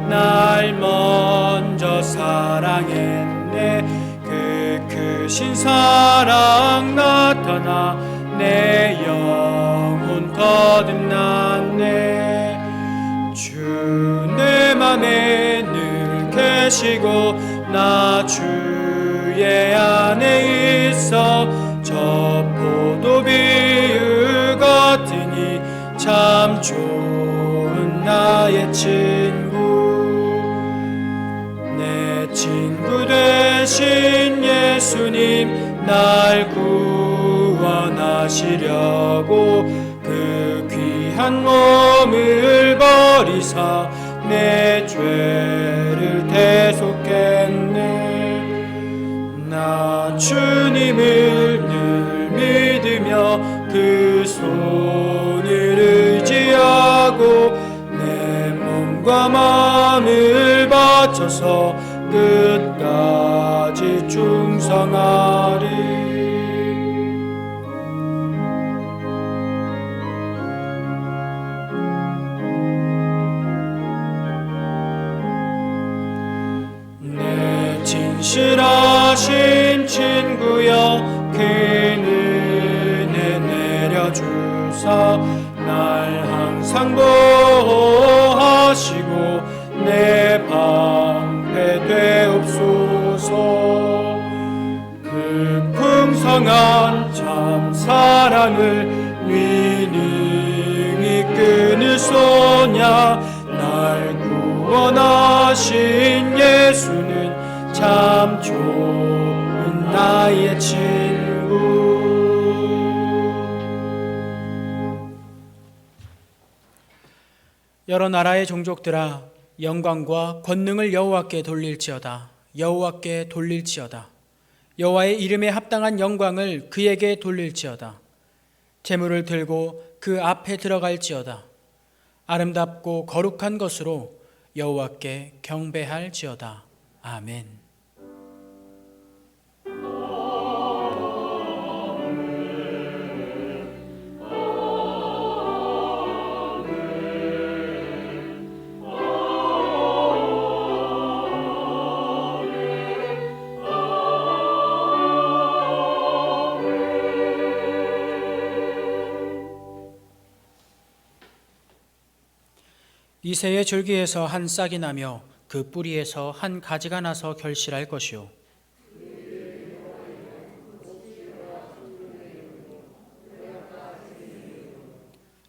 날 먼저 사랑했네. 그 크신 사랑 나타나 내 영혼 거듭났네. 주 내 맘에 늘 계시고 나 주의 안에 있어. 저 포도비유 같으니 참 좋은 나의 친구. 내 친구 되신 예수님 날 구원하시려고 그 귀한 몸을 버리사 내 죄를 대속했네. 나 주님을 늘 믿으며 그 손을 의지하고 내 몸과 마음을 바쳐서 끝까지 충성하리. 진실하신 친구여 그 은혜 내려주사 날 항상 보호하시고 내 방패 되옵소서. 그 풍성한 참 사랑을 위능히 끊을 소냐. 날 구원하신 예수는 참 좋은 나의 친구. 여러 나라의 종족들아 영광과 권능을 여호와께 돌릴지어다. 여호와께 돌릴지어다. 여호와의 이름에 합당한 영광을 그에게 돌릴지어다. 제물을 들고 그 앞에 들어갈지어다. 아름답고 거룩한 것으로 여호와께 경배할지어다. 아멘. 이새의 줄기에서 한 싹이 나며 그 뿌리에서 한 가지가 나서 결실할 것이요.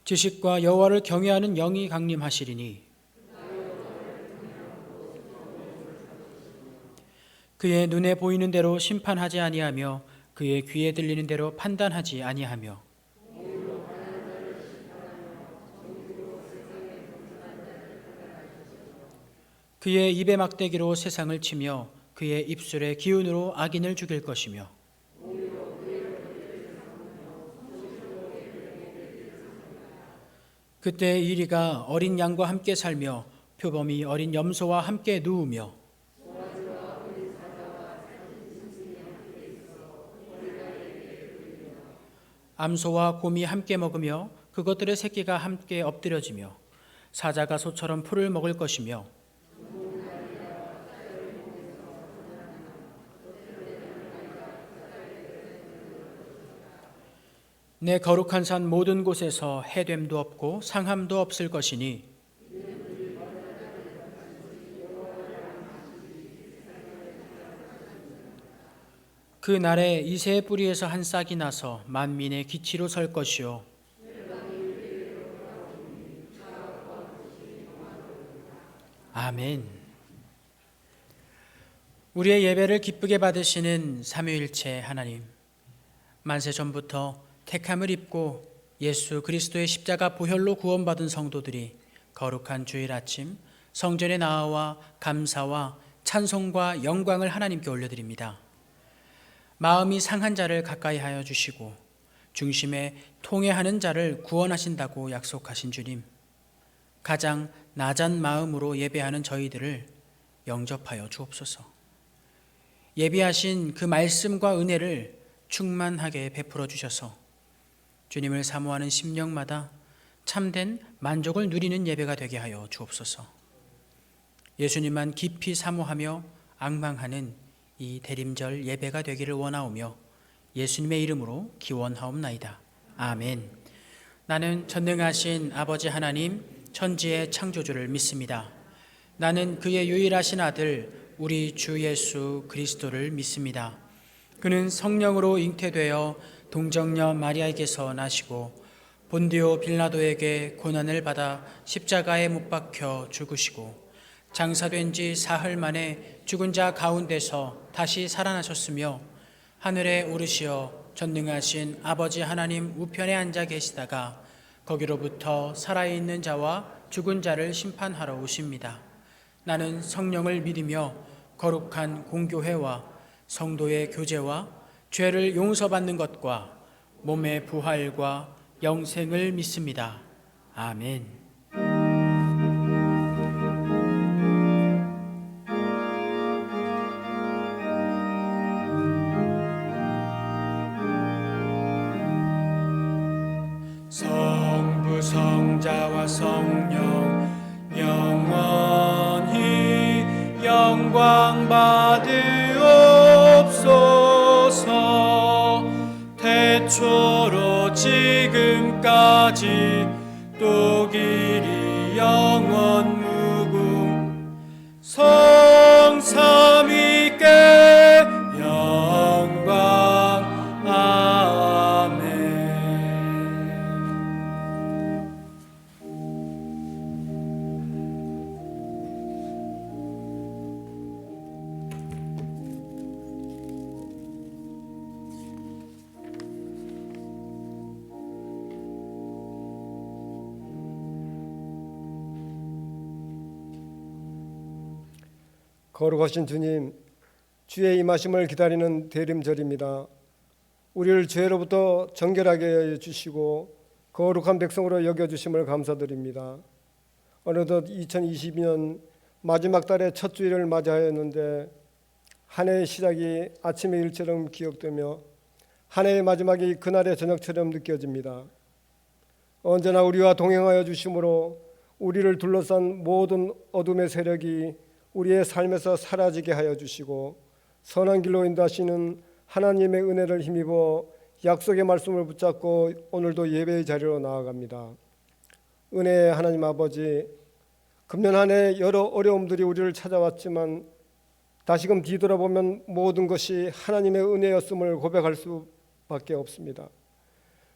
지식과 여호와를 경외하는 영이 강림하시리니 그의 눈에 보이는 대로 심판하지 아니하며 그의 귀에 들리는 대로 판단하지 아니하며 그의 입의 막대기로 세상을 치며 그의 입술의 기운으로 악인을 죽일 것이며 그때 이리가 어린 양과 함께 살며 표범이 어린 염소와 함께 누우며 암소와 곰이 함께 먹으며 그것들의 새끼가 함께 엎드려지며 사자가 소처럼 풀을 먹을 것이며 내 거룩한 산 모든 곳에서 해됨도 없고 상함도 없을 것이니 그 날에 이새의 뿌리에서 한 싹이 나서 만민의 기치로 설 것이요 아멘. 우리의 예배를 기쁘게 받으시는 삼위일체 하나님, 만세 전부터 택함을 입고 예수 그리스도의 십자가 보혈로 구원받은 성도들이 거룩한 주일 아침 성전에 나와 감사와 찬송과 영광을 하나님께 올려드립니다. 마음이 상한 자를 가까이 하여 주시고 중심에 통회하는 자를 구원하신다고 약속하신 주님, 가장 낮은 마음으로 예배하는 저희들을 영접하여 주옵소서. 예비하신 그 말씀과 은혜를 충만하게 베풀어 주셔서 주님을 사모하는 심령마다 참된 만족을 누리는 예배가 되게 하여 주옵소서. 예수님만 깊이 사모하며 앙망하는 이 대림절 예배가 되기를 원하오며 예수님의 이름으로 기원하옵나이다. 아멘. 나는 전능하신 아버지 하나님 천지의 창조주를 믿습니다. 나는 그의 유일하신 아들 우리 주 예수 그리스도를 믿습니다. 그는 성령으로 잉태되어 동정녀 마리아에게서 나시고 본디오 빌라도에게 고난을 받아 십자가에 못 박혀 죽으시고 장사된 지 사흘 만에 죽은 자 가운데서 다시 살아나셨으며 하늘에 오르시어 전능하신 아버지 하나님 우편에 앉아 계시다가 거기로부터 살아있는 자와 죽은 자를 심판하러 오십니다. 나는 성령을 믿으며 거룩한 공교회와 성도의 교제와 죄를 용서받는 것과 몸의 부활과 영생을 믿습니다. 아멘. 성부 성자와 성령 영원히 영광 받으옵소서. 태초로 지금까지 또 길이 영원 무궁 성삼위께 영광. 아멘. 거룩하신 주님, 주의 임하심을 기다리는 대림절입니다. 우리를 죄로부터 정결하게 해 주시고 거룩한 백성으로 여겨주심을 감사드립니다. 어느덧 2022년 마지막 달의 첫 주일을 맞이하였는데 한 해의 시작이 아침의 일처럼 기억되며 한 해의 마지막이 그날의 저녁처럼 느껴집니다. 언제나 우리와 동행하여 주심으로 우리를 둘러싼 모든 어둠의 세력이 우리의 삶에서 사라지게 하여 주시고 선한 길로 인도하시는 하나님의 은혜를 힘입어 약속의 말씀을 붙잡고 오늘도 예배의 자리로 나아갑니다. 은혜의 하나님 아버지, 금년 한 해 여러 어려움들이 우리를 찾아왔지만 다시금 뒤돌아보면 모든 것이 하나님의 은혜였음을 고백할 수밖에 없습니다.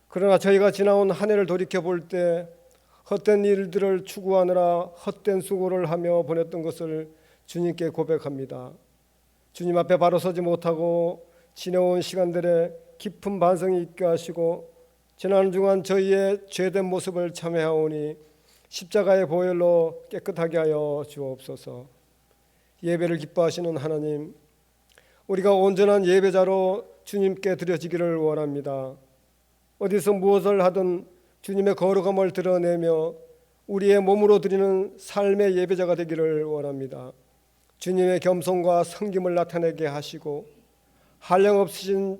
그러나 저희가 지나온 한 해를 돌이켜볼 때 헛된 일들을 추구하느라 헛된 수고를 하며 보냈던 것을 주님께 고백합니다. 주님 앞에 바로 서지 못하고 지내온 시간들에 깊은 반성이 있게 하시고 지난 주간 저희의 죄된 모습을 참회하오니 십자가의 보혈로 깨끗하게 하여 주옵소서. 예배를 기뻐하시는 하나님, 우리가 온전한 예배자로 주님께 드려지기를 원합니다. 어디서 무엇을 하든 주님의 거룩함을 드러내며 우리의 몸으로 드리는 삶의 예배자가 되기를 원합니다. 주님의 겸손과 성김을 나타내게 하시고 한량없으신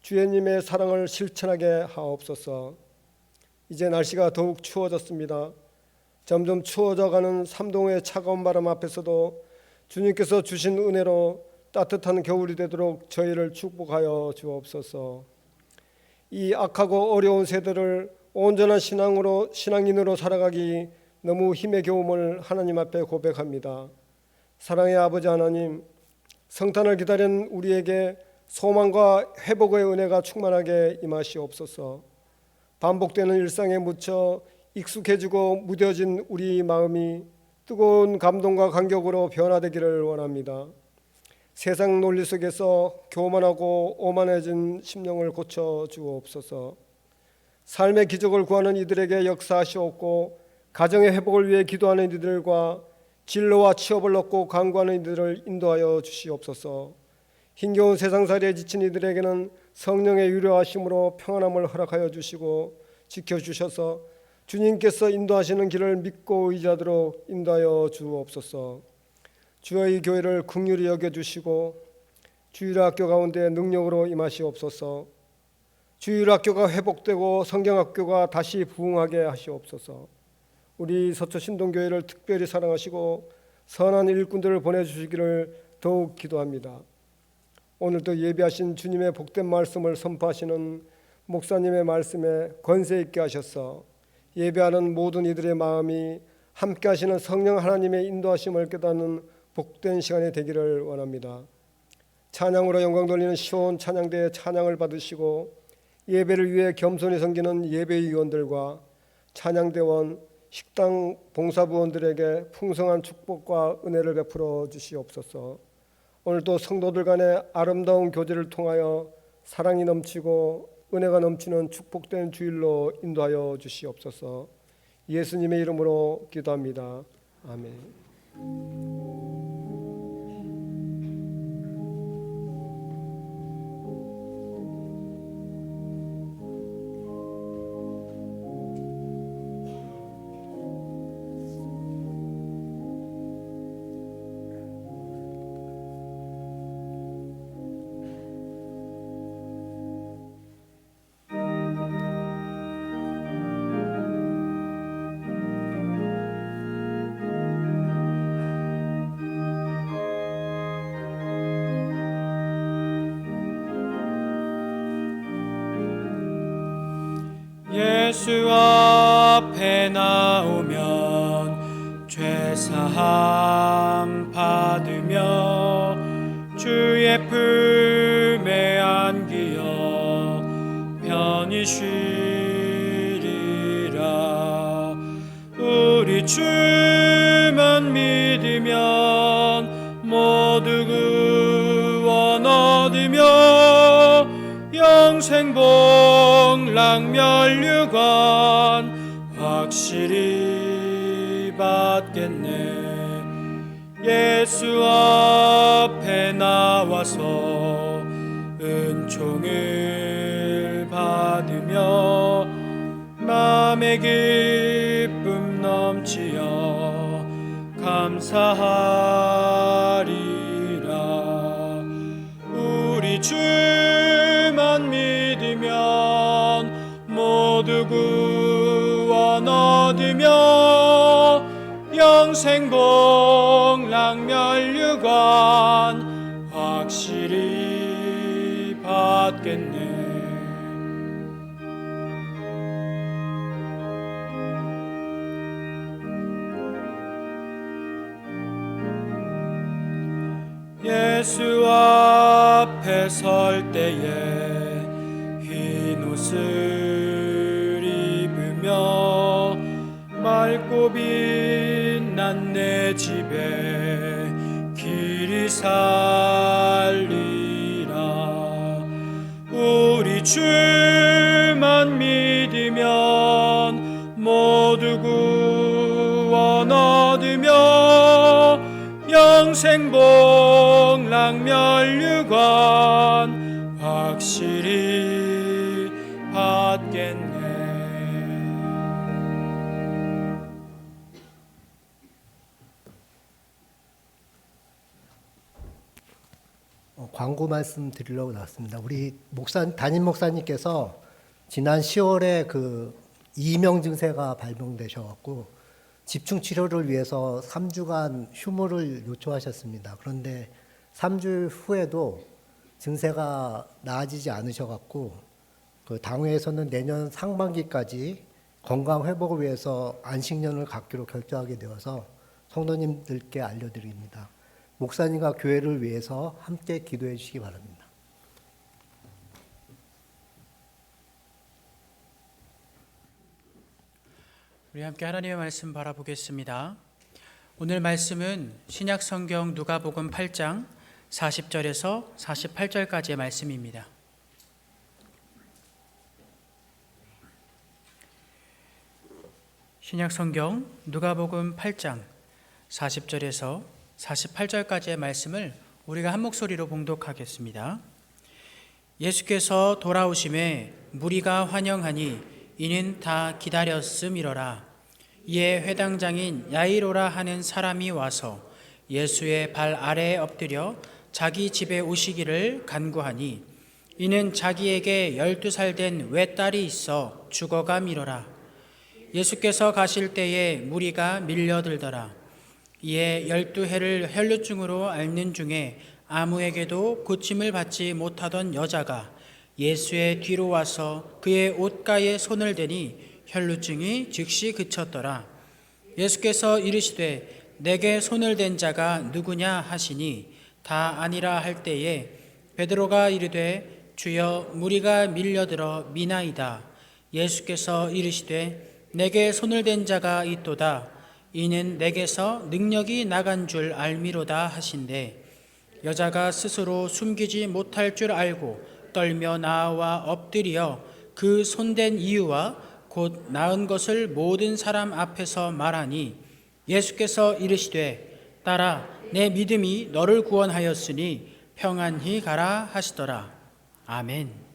주님의 사랑을 실천하게 하옵소서. 이제 날씨가 더욱 추워졌습니다. 점점 추워져가는 삼동의 차가운 바람 앞에서도 주님께서 주신 은혜로 따뜻한 겨울이 되도록 저희를 축복하여 주옵소서. 이 악하고 어려운 세대를 온전한 신앙인으로 살아가기 너무 힘에 겨움을 하나님 앞에 고백합니다. 사랑의 아버지 하나님, 성탄을 기다린 우리에게 소망과 회복의 은혜가 충만하게 임하시옵소서. 반복되는 일상에 묻혀 익숙해지고 무뎌진 우리 마음이 뜨거운 감동과 감격으로 변화되기를 원합니다. 세상 논리 속에서 교만하고 오만해진 심령을 고쳐 주옵소서. 삶의 기적을 구하는 이들에게 역사하시옵고 가정의 회복을 위해 기도하는 이들과 진로와 취업을 얻고 간구하는 이들을 인도하여 주시옵소서. 힘겨운 세상살이에 지친 이들에게는 성령의 위로하심으로 평안함을 허락하여 주시고 지켜주셔서 주님께서 인도하시는 길을 믿고 의지하도록 인도하여 주옵소서. 주의 교회를 긍휼히 여겨주시고 주일학교 가운데 능력으로 임하시옵소서. 주일학교가 회복되고 성경학교가 다시 부흥하게 하시옵소서. 우리 서초 신동교회를 특별히 사랑하시고 선한 일꾼들을 보내주시기를 더욱 기도합니다. 오늘도 예비하신 주님의 복된 말씀을 선포하시는 목사님의 말씀에 권세 있게 하셔서 예배하는 모든 이들의 마음이 함께 하시는 성령 하나님의 인도하심을 깨닫는 복된 시간이 되기를 원합니다. 찬양으로 영광 돌리는 시온 찬양대의 찬양을 받으시고 예배를 위해 겸손히 섬기는 예배위원들과 찬양대원, 식당 봉사부원들에게 풍성한 축복과 은혜를 베풀어 주시옵소서. 오늘도 성도들 간의 아름다운 교제를 통하여 사랑이 넘치고 은혜가 넘치는 축복된 주일로 인도하여 주시옵소서. 예수님의 이름으로 기도합니다. 아멘. 예수 앞에 나오면 죄사함 받으며 주의 품에 안기어 편히 쉬리라. 우리 주만 믿으면 모두 구원 얻으며 영생복락멸류관 확실히 받겠네. 예수 앞에 나와서 은총을 받으며 마음의 기쁨 넘치어 감사하리라. 우리 주만 믿으면 모두 구원 얻으며 영생복락멸류관 확실히 받겠네. 예수 앞에 설 때에 흰 옷을 입으며 맑고 빛난 내 집에 길이 살리라. 우리 주만 믿으면 모두 구원 얻으며 영생복락멸류관 확실히 받겠네. 광고 말씀 드리려고 나왔습니다. 우리 담임 목사님께서 지난 10월에 그 이명 증세가 발병되셔갖고 집중 치료를 위해서 3주간 휴무를 요청하셨습니다. 그런데 3주 후에도 증세가 나아지지 않으셔갖고 그 당회에서는 내년 상반기까지 건강 회복을 위해서 안식년을 갖기로 결정하게 되어서 성도님들께 알려드립니다. 목사님과 교회를 위해서 함께 기도해 주시기 바랍니다. 우리 함께 하나님의 말씀 바라보겠습니다. 오늘 말씀은 신약 성경 누가복음 8장 40절에서 48절까지의 말씀입니다. 신약 성경 누가복음 8장 40절에서 48절까지의 말씀을 우리가 한 목소리로 봉독하겠습니다. 예수께서 돌아오심에 무리가 환영하니 이는 다 기다렸음이로라. 이에 회당장인 야이로라 하는 사람이 와서 예수의 발 아래에 엎드려 자기 집에 오시기를 간구하니 이는 자기에게 12살 된 외딸이 있어 죽어감이로라. 예수께서 가실 때에 무리가 밀려들더라. 이에 12해를 혈루증으로 앓는 중에 아무에게도 고침을 받지 못하던 여자가 예수의 뒤로 와서 그의 옷가에 손을 대니 혈루증이 즉시 그쳤더라. 예수께서 이르시되 내게 손을 댄 자가 누구냐 하시니 다 아니라 할 때에 베드로가 이르되 주여 무리가 밀려들어 미나이다. 예수께서 이르시되 내게 손을 댄 자가 있도다. 이는 내게서 능력이 나간 줄 알미로다 하신대. 여자가 스스로 숨기지 못할 줄 알고 떨며 나와 엎드려 그 손댄 이유와 곧 나은 것을 모든 사람 앞에서 말하니 예수께서 이르시되 딸아 내 믿음이 너를 구원하였으니 평안히 가라 하시더라. 아멘.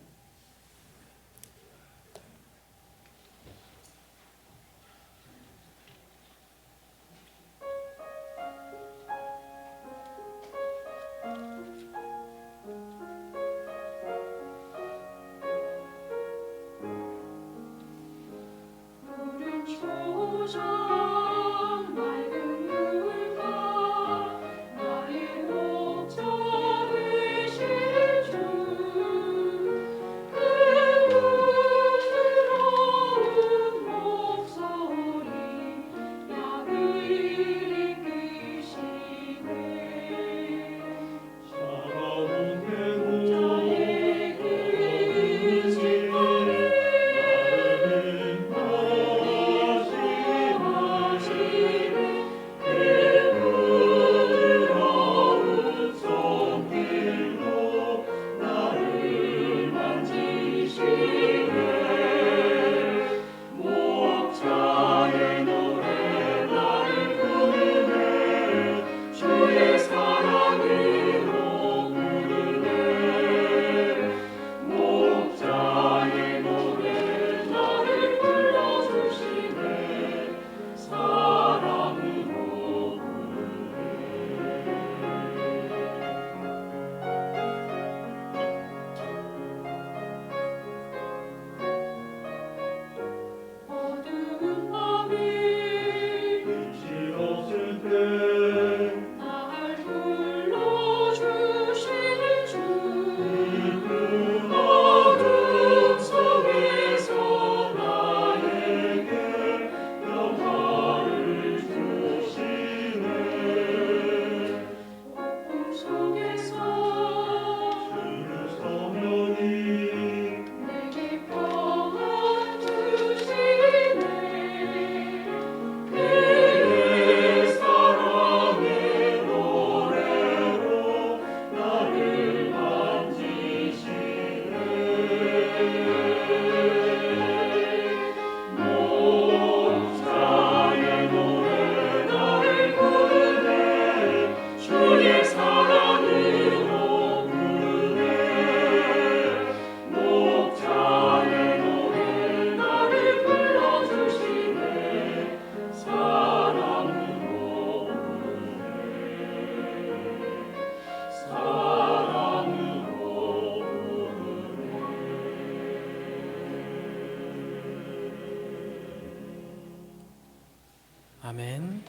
아멘.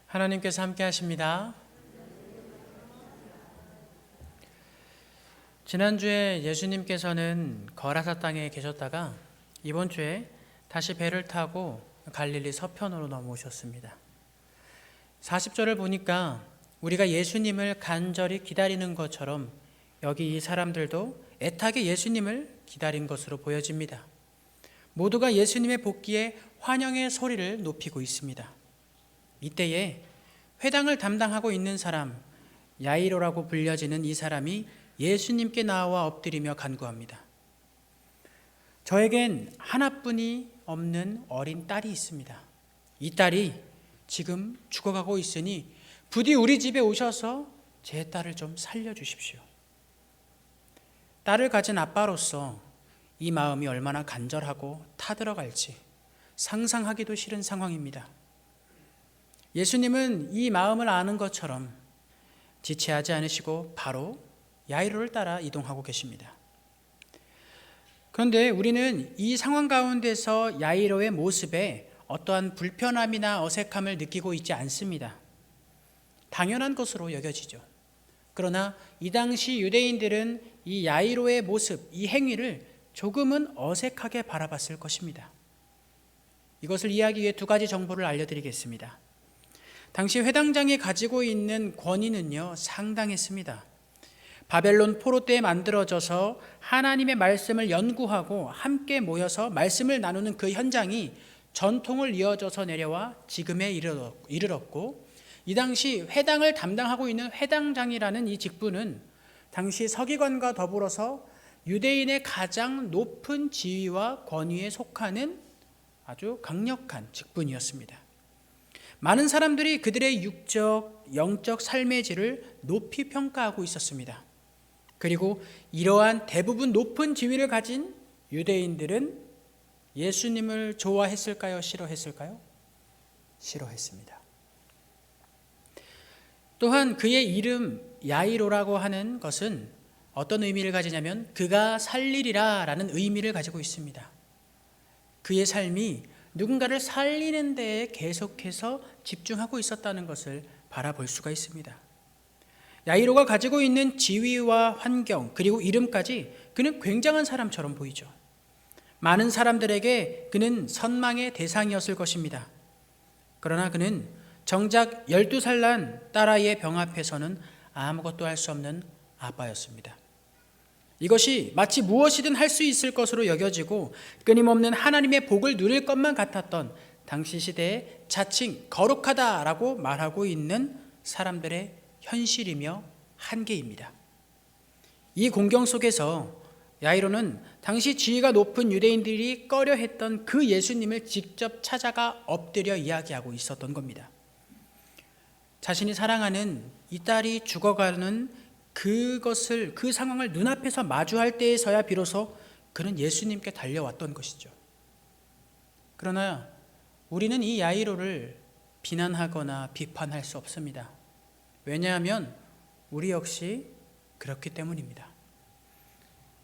하나님께서 함께 하십니다. 지난주에 예수님께서는 거라사 땅에 계셨다가 이번 주에 다시 배를 타고 갈릴리 서편으로 넘어오셨습니다. 40절을 보니까 우리가 예수님을 간절히 기다리는 것처럼 여기 이 사람들도 애타게 예수님을 기다린 것으로 보여집니다. 모두가 예수님의 복귀에 환영의 소리를 높이고 있습니다. 이때에 회당을 담당하고 있는 사람, 야이로라고 불려지는 이 사람이 예수님께 나와 엎드리며 간구합니다. 저에겐 하나뿐이 없는 어린 딸이 있습니다. 이 딸이 지금 죽어가고 있으니 부디 우리 집에 오셔서 제 딸을 좀 살려주십시오. 딸을 가진 아빠로서 이 마음이 얼마나 간절하고 타들어갈지 상상하기도 싫은 상황입니다. 예수님은 이 마음을 아는 것처럼 지체하지 않으시고 바로 야이로를 따라 이동하고 계십니다. 그런데 우리는 이 상황 가운데서 야이로의 모습에 어떠한 불편함이나 어색함을 느끼고 있지 않습니다. 당연한 것으로 여겨지죠. 그러나 이 당시 유대인들은 이 야이로의 모습, 이 행위를 조금은 어색하게 바라봤을 것입니다. 이것을 이해하기 위해 두 가지 정보를 알려드리겠습니다. 당시 회당장이 가지고 있는 권위는요, 상당했습니다. 바벨론 포로 때에 만들어져서 하나님의 말씀을 연구하고 함께 모여서 말씀을 나누는 그 현장이 전통을 이어져서 내려와 지금에 이르렀고, 이 당시 회당을 담당하고 있는 회당장이라는 이 직분은 당시 서기관과 더불어서 유대인의 가장 높은 지위와 권위에 속하는 아주 강력한 직분이었습니다. 많은 사람들이 그들의 육적, 영적 삶의 질을 높이 평가하고 있었습니다. 그리고 이러한 대부분 높은 지위를 가진 유대인들은 예수님을 좋아했을까요? 싫어했을까요? 싫어했습니다. 또한 그의 이름 야이로라고 하는 것은 어떤 의미를 가지냐면 그가 살리리라 라는 의미를 가지고 있습니다. 그의 삶이 누군가를 살리는 데에 계속해서 집중하고 있었다는 것을 바라볼 수가 있습니다. 야이로가 가지고 있는 지위와 환경 그리고 이름까지 그는 굉장한 사람처럼 보이죠. 많은 사람들에게 그는 선망의 대상이었을 것입니다. 그러나 그는 정작 12살 난 딸아이의 병 앞에서는 아무것도 할 수 없는 아빠였습니다. 이것이 마치 무엇이든 할 수 있을 것으로 여겨지고 끊임없는 하나님의 복을 누릴 것만 같았던 당시 시대에 자칭 거룩하다라고 말하고 있는 사람들의 현실이며 한계입니다. 이 공경 속에서 야이로는 당시 지위가 높은 유대인들이 꺼려했던 그 예수님을 직접 찾아가 엎드려 이야기하고 있었던 겁니다. 자신이 사랑하는 이 딸이 죽어가는 그 상황을 눈앞에서 마주할 때에서야 비로소 그는 예수님께 달려왔던 것이죠. 그러나 우리는 이 야이로를 비난하거나 비판할 수 없습니다. 왜냐하면 우리 역시 그렇기 때문입니다.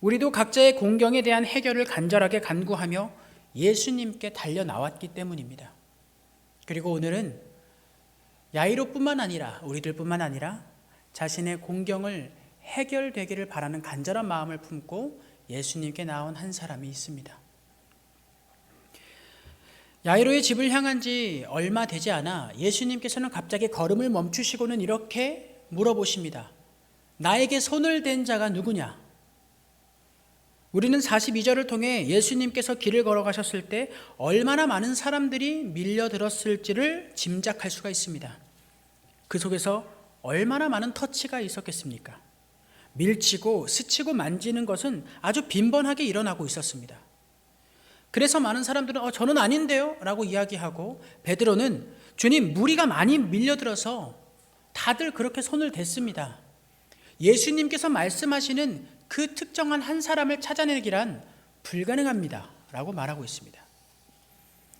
우리도 각자의 공경에 대한 해결을 간절하게 간구하며 예수님께 달려나왔기 때문입니다. 그리고 오늘은 야이로뿐만 아니라 우리들뿐만 아니라 자신의 공경을 해결되기를 바라는 간절한 마음을 품고 예수님께 나온 한 사람이 있습니다. 야이로의 집을 향한 지 얼마 되지 않아 예수님께서는 갑자기 걸음을 멈추시고는 이렇게 물어보십니다. 나에게 손을 댄 자가 누구냐? 우리는 42절을 통해 예수님께서 길을 걸어가셨을 때 얼마나 많은 사람들이 밀려들었을지를 짐작할 수가 있습니다. 그 속에서 얼마나 많은 터치가 있었겠습니까? 밀치고 스치고 만지는 것은 아주 빈번하게 일어나고 있었습니다. 그래서 많은 사람들은 저는 아닌데요 라고 이야기하고, 베드로는 주님, 무리가 많이 밀려들어서 다들 그렇게 손을 댔습니다. 예수님께서 말씀하시는 그 특정한 한 사람을 찾아내기란 불가능합니다 라고 말하고 있습니다.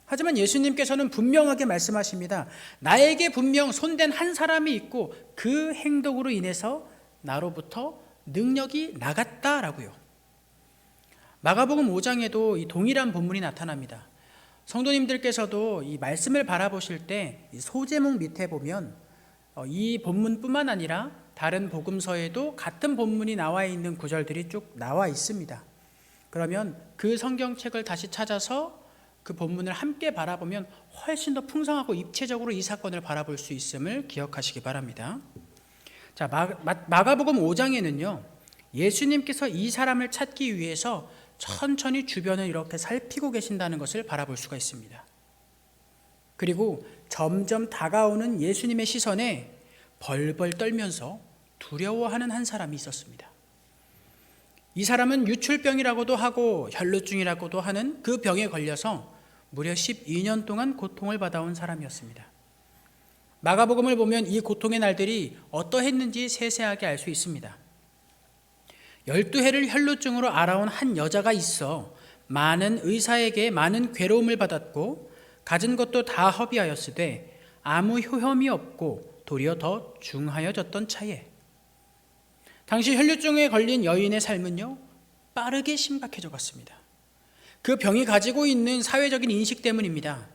하지만 예수님께서는 분명하게 말씀하십니다. 나에게 분명 손댄 한 사람이 있고 그 행동으로 인해서 나로부터 능력이 나갔다라고요. 마가복음 5장에도 이 동일한 본문이 나타납니다. 성도님들께서도 이 말씀을 바라보실 때 소제목 밑에 보면 이 본문뿐만 아니라 다른 복음서에도 같은 본문이 나와 있는 구절들이 쭉 나와 있습니다. 그러면 그 성경책을 다시 찾아서 그 본문을 함께 바라보면 훨씬 더 풍성하고 입체적으로 이 사건을 바라볼 수 있음을 기억하시기 바랍니다. 자, 마가복음 5장에는요, 예수님께서 이 사람을 찾기 위해서 천천히 주변을 이렇게 살피고 계신다는 것을 바라볼 수가 있습니다. 그리고 점점 다가오는 예수님의 시선에 벌벌 떨면서 두려워하는 한 사람이 있었습니다. 이 사람은 유출병이라고도 하고 혈루증이라고도 하는 그 병에 걸려서 무려 12년 동안 고통을 받아온 사람이었습니다. 마가복음을 보면 이 고통의 날들이 어떠했는지 세세하게 알 수 있습니다. 12해를 혈루증으로 앓아온 한 여자가 있어 많은 의사에게 많은 괴로움을 받았고 가진 것도 다 허비하였으되 아무 효험이 없고 도리어 더 중하여졌던 차에, 당시 혈루증에 걸린 여인의 삶은요, 빠르게 심각해져 갔습니다. 그 병이 가지고 있는 사회적인 인식 때문입니다.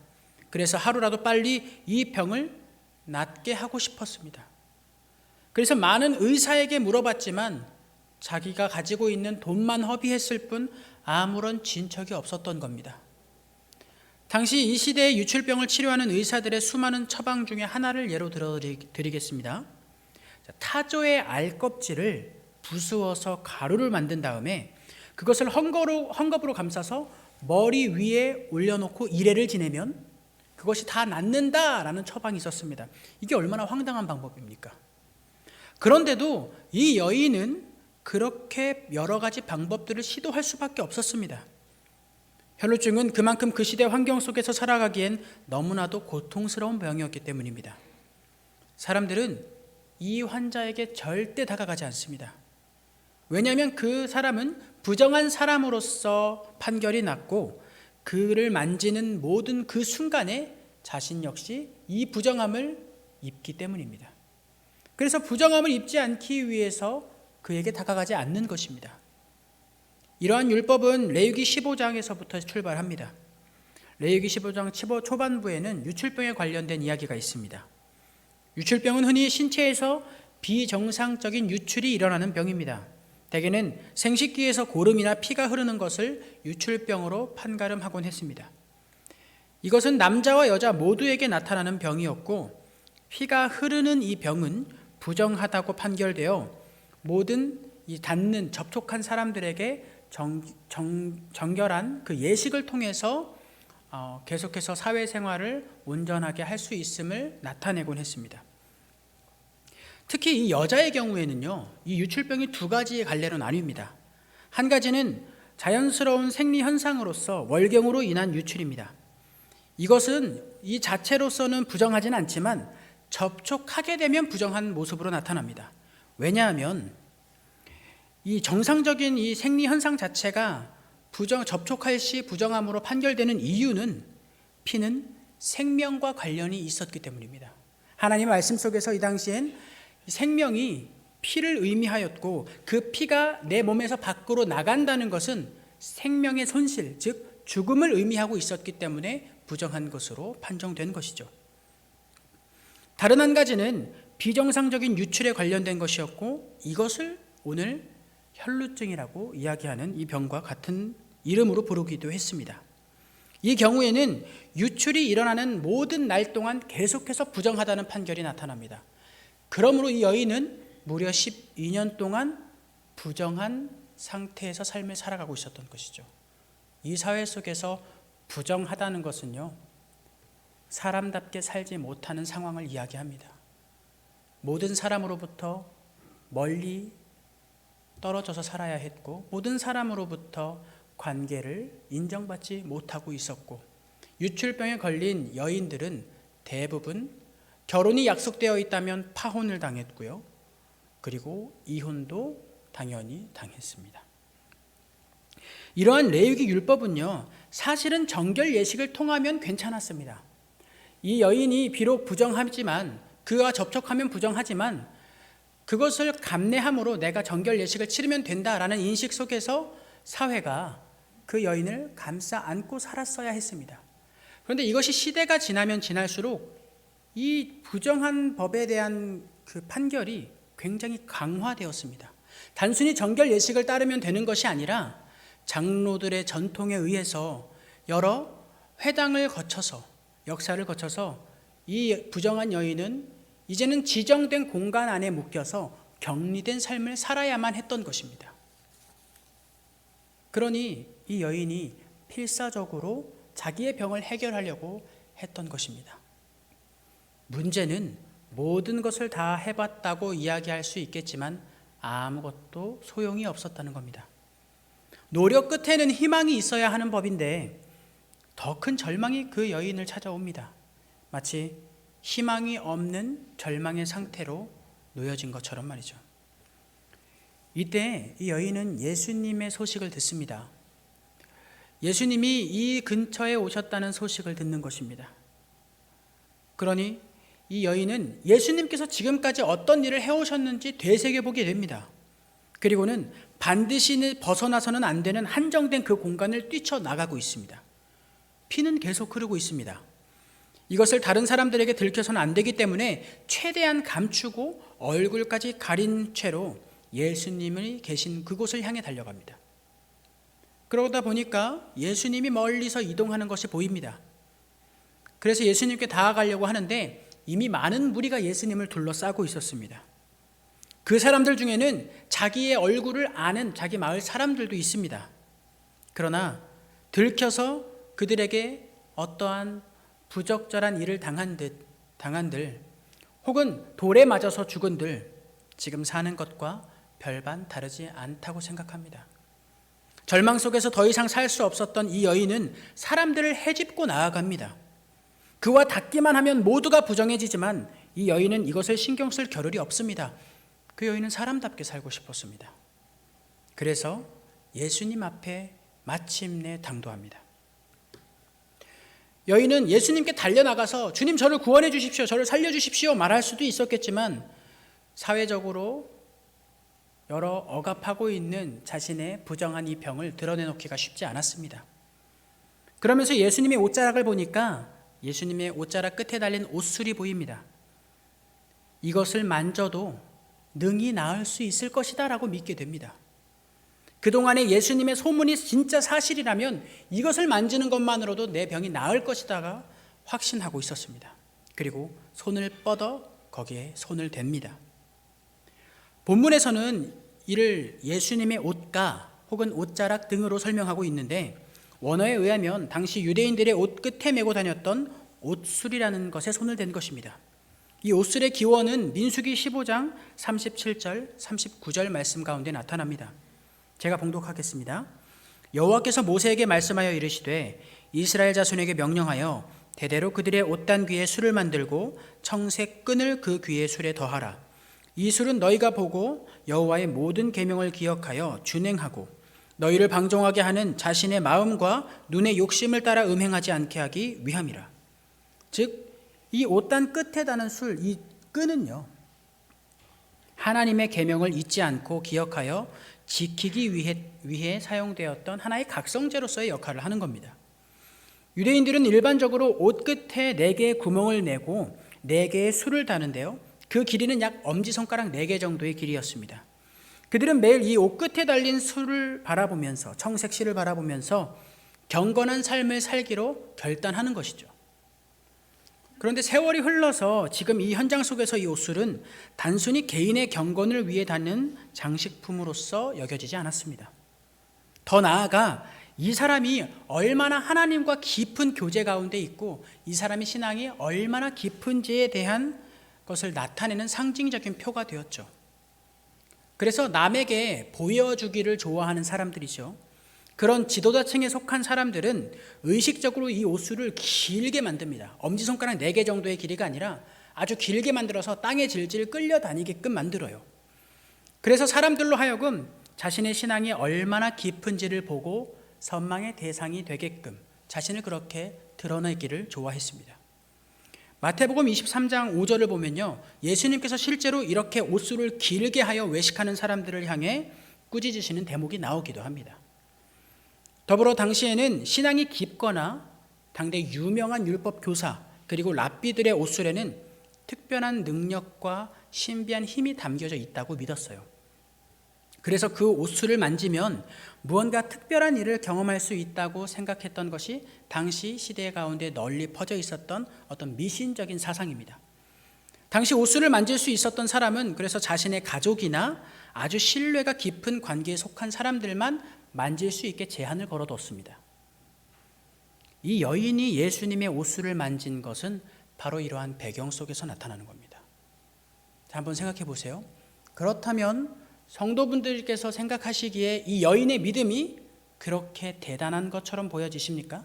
그래서 하루라도 빨리 이 병을 낫게 하고 싶었습니다. 그래서 많은 의사에게 물어봤지만 자기가 가지고 있는 돈만 허비했을 뿐 아무런 진척이 없었던 겁니다. 당시 이 시대의 유출병을 치료하는 의사들의 수많은 처방 중에 하나를 예로 들어드리겠습니다. 타조의 알껍질을 부수어서 가루를 만든 다음에 그것을 헝겊으로 감싸서 머리 위에 올려놓고 이래를 지내면 그것이 다 낫는다라는 처방이 있었습니다. 이게 얼마나 황당한 방법입니까? 그런데도 이 여인은 그렇게 여러 가지 방법들을 시도할 수밖에 없었습니다. 혈루증은 그만큼 그 시대 환경 속에서 살아가기엔 너무나도 고통스러운 병이었기 때문입니다. 사람들은 이 환자에게 절대 다가가지 않습니다. 왜냐하면 그 사람은 부정한 사람으로서 판결이 났고 그를 만지는 모든 그 순간에 자신 역시 이 부정함을 입기 때문입니다. 그래서 부정함을 입지 않기 위해서 그에게 다가가지 않는 것입니다. 이러한 율법은 레위기 15장에서부터 출발합니다. 레위기 15장 초반부에는 유출병에 관련된 이야기가 있습니다. 유출병은 흔히 신체에서 비정상적인 유출이 일어나는 병입니다. 대개는 생식기에서 고름이나 피가 흐르는 것을 유출병으로 판가름하곤 했습니다. 이것은 남자와 여자 모두에게 나타나는 병이었고 피가 흐르는 이 병은 부정하다고 판결되어 모든 이 닿는 접촉한 사람들에게 정결한 그 예식을 통해서 계속해서 사회생활을 온전하게 할 수 있음을 나타내곤 했습니다. 특히 이 여자의 경우에는요, 이 유출병이 두 가지의 갈래로 나뉩니다. 한 가지는 자연스러운 생리 현상으로서 월경으로 인한 유출입니다. 이것은 이 자체로서는 부정하진 않지만 접촉하게 되면 부정한 모습으로 나타납니다. 왜냐하면 이 정상적인 이 생리 현상 자체가 접촉할 시 부정함으로 판결되는 이유는 피는 생명과 관련이 있었기 때문입니다. 하나님의 말씀 속에서 이 당시엔 생명이 피를 의미하였고 그 피가 내 몸에서 밖으로 나간다는 것은 생명의 손실, 즉 죽음을 의미하고 있었기 때문에 부정한 것으로 판정된 것이죠. 다른 한 가지는 비정상적인 유출에 관련된 것이었고 이것을 오늘 혈루증이라고 이야기하는 이 병과 같은 이름으로 부르기도 했습니다. 이 경우에는 유출이 일어나는 모든 날 동안 계속해서 부정하다는 판결이 나타납니다. 그러므로 이 여인은 무려 12년 동안 부정한 상태에서 삶을 살아가고 있었던 것이죠. 이 사회 속에서 부정하다는 것은요, 사람답게 살지 못하는 상황을 이야기합니다. 모든 사람으로부터 멀리 떨어져서 살아야 했고 모든 사람으로부터 관계를 인정받지 못하고 있었고 유출병에 걸린 여인들은 대부분 결혼이 약속되어 있다면 파혼을 당했고요. 그리고 이혼도 당연히 당했습니다. 이러한 레위기 율법은요, 사실은 정결 예식을 통하면 괜찮았습니다. 이 여인이 비록 부정하지만 그와 접촉하면 부정하지만 그것을 감내함으로 내가 정결 예식을 치르면 된다라는 인식 속에서 사회가 그 여인을 감싸 안고 살았어야 했습니다. 그런데 이것이 시대가 지나면 지날수록 이 부정한 법에 대한 그 판결이 굉장히 강화되었습니다. 단순히 정결 예식을 따르면 되는 것이 아니라 장로들의 전통에 의해서 여러 회당을 거쳐서 역사를 거쳐서 이 부정한 여인은 이제는 지정된 공간 안에 묶여서 격리된 삶을 살아야만 했던 것입니다. 그러니 이 여인이 필사적으로 자기의 병을 해결하려고 했던 것입니다. 문제는 모든 것을 다 해봤다고 이야기할 수 있겠지만 아무것도 소용이 없었다는 겁니다. 노력 끝에는 희망이 있어야 하는 법인데 더 큰 절망이 그 여인을 찾아옵니다. 마치 희망이 없는 절망의 상태로 놓여진 것처럼 말이죠. 이때 이 여인은 예수님의 소식을 듣습니다. 예수님이 이 근처에 오셨다는 소식을 듣는 것입니다. 그러니 이 여인은 예수님께서 지금까지 어떤 일을 해오셨는지 되새겨보게 됩니다. 그리고는 반드시 벗어나서는 안 되는 한정된 그 공간을 뛰쳐나가고 있습니다. 피는 계속 흐르고 있습니다. 이것을 다른 사람들에게 들켜서는 안 되기 때문에 최대한 감추고 얼굴까지 가린 채로 예수님이 계신 그곳을 향해 달려갑니다. 그러다 보니까 예수님이 멀리서 이동하는 것이 보입니다. 그래서 예수님께 다가가려고 하는데 이미 많은 무리가 예수님을 둘러싸고 있었습니다. 그 사람들 중에는 자기의 얼굴을 아는 자기 마을 사람들도 있습니다. 그러나 들켜서 그들에게 어떠한 부적절한 일을 당한들 혹은 돌에 맞아서 죽은들 지금 사는 것과 별반 다르지 않다고 생각합니다. 절망 속에서 더 이상 살 수 없었던 이 여인은 사람들을 헤집고 나아갑니다. 그와 닿기만 하면 모두가 부정해지지만 이 여인은 이것을 신경 쓸 겨를이 없습니다. 그 여인은 사람답게 살고 싶었습니다. 그래서 예수님 앞에 마침내 당도합니다. 여인은 예수님께 달려나가서 주님 저를 구원해 주십시오, 저를 살려 주십시오 말할 수도 있었겠지만 사회적으로 여러 억압하고 있는 자신의 부정한 이 병을 드러내놓기가 쉽지 않았습니다. 그러면서 예수님의 옷자락을 보니까 예수님의 옷자락 끝에 달린 옷술이 보입니다. 이것을 만져도 능히 나을 수 있을 것이다 라고 믿게 됩니다. 그동안에 예수님의 소문이 진짜 사실이라면 이것을 만지는 것만으로도 내 병이 나을 것이다가 확신하고 있었습니다. 그리고 손을 뻗어 거기에 손을 댑니다. 본문에서는 이를 예수님의 옷가 혹은 옷자락 등으로 설명하고 있는데 원어에 의하면 당시 유대인들의 옷 끝에 메고 다녔던 옷술이라는 것에 손을 댄 것입니다. 이 옷술의 기원은 민수기 15장 37절 39절 말씀 가운데 나타납니다. 제가 봉독하겠습니다. 여호와께서 모세에게 말씀하여 이르시되 이스라엘 자손에게 명령하여 대대로 그들의 옷단 귀에 술을 만들고 청색 끈을 그 귀의 술에 더하라. 이 술은 너희가 보고 여호와의 모든 계명을 기억하여 준행하고 너희를 방종하게 하는 자신의 마음과 눈의 욕심을 따라 음행하지 않게 하기 위함이라. 즉 이 옷단 끝에 다는 술, 이 끈은요, 하나님의 계명을 잊지 않고 기억하여 지키기 위해 사용되었던 하나의 각성제로서의 역할을 하는 겁니다. 유대인들은 일반적으로 옷 끝에 4개의 구멍을 내고 4개의 술을 다는데요, 그 길이는 약 엄지손가락 4개 정도의 길이였습니다. 그들은 매일 이 옷 끝에 달린 술을 바라보면서, 청색실을 바라보면서 경건한 삶을 살기로 결단하는 것이죠. 그런데 세월이 흘러서 지금 이 현장 속에서 이 옷술은 단순히 개인의 경건을 위해 다는 장식품으로서 여겨지지 않았습니다. 더 나아가 이 사람이 얼마나 하나님과 깊은 교제 가운데 있고 이 사람의 신앙이 얼마나 깊은지에 대한 것을 나타내는 상징적인 표가 되었죠. 그래서 남에게 보여주기를 좋아하는 사람들이죠. 그런 지도자층에 속한 사람들은 의식적으로 이 옷술을 길게 만듭니다. 엄지손가락 4개 정도의 길이가 아니라 아주 길게 만들어서 땅에 질질 끌려다니게끔 만들어요. 그래서 사람들로 하여금 자신의 신앙이 얼마나 깊은지를 보고 선망의 대상이 되게끔 자신을 그렇게 드러내기를 좋아했습니다. 마태복음 23장 5절을 보면요, 예수님께서 실제로 이렇게 옷술을 길게 하여 외식하는 사람들을 향해 꾸짖으시는 대목이 나오기도 합니다. 더불어 당시에는 신앙이 깊거나 당대 유명한 율법 교사 그리고 랍비들의 옷술에는 특별한 능력과 신비한 힘이 담겨져 있다고 믿었어요. 그래서 그 옷술을 만지면 무언가 특별한 일을 경험할 수 있다고 생각했던 것이 당시 시대 가운데 널리 퍼져 있었던 어떤 미신적인 사상입니다. 당시 옷술을 만질 수 있었던 사람은 그래서 자신의 가족이나 아주 신뢰가 깊은 관계에 속한 사람들만 만질 수 있게 제한을 걸어뒀습니다. 이 여인이 예수님의 옷술을 만진 것은 바로 이러한 배경 속에서 나타나는 겁니다. 자, 한번 생각해 보세요. 그렇다면 성도분들께서 생각하시기에 이 여인의 믿음이 그렇게 대단한 것처럼 보여지십니까?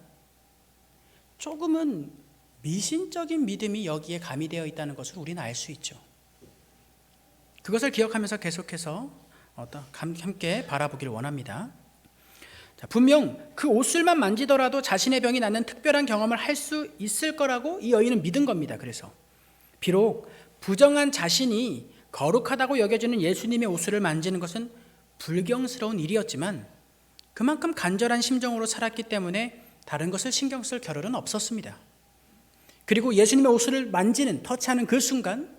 조금은 미신적인 믿음이 여기에 가미되어 있다는 것을 우리는 알 수 있죠. 그것을 기억하면서 계속해서 함께 바라보기를 원합니다. 자, 분명 그 옷술만 만지더라도 자신의 병이 낫는 특별한 경험을 할 수 있을 거라고 이 여인은 믿은 겁니다. 그래서 비록 부정한 자신이 거룩하다고 여겨지는 예수님의 옷술을 만지는 것은 불경스러운 일이었지만 그만큼 간절한 심정으로 살았기 때문에 다른 것을 신경 쓸 겨를은 없었습니다. 그리고 예수님의 옷을 만지는, 터치하는 그 순간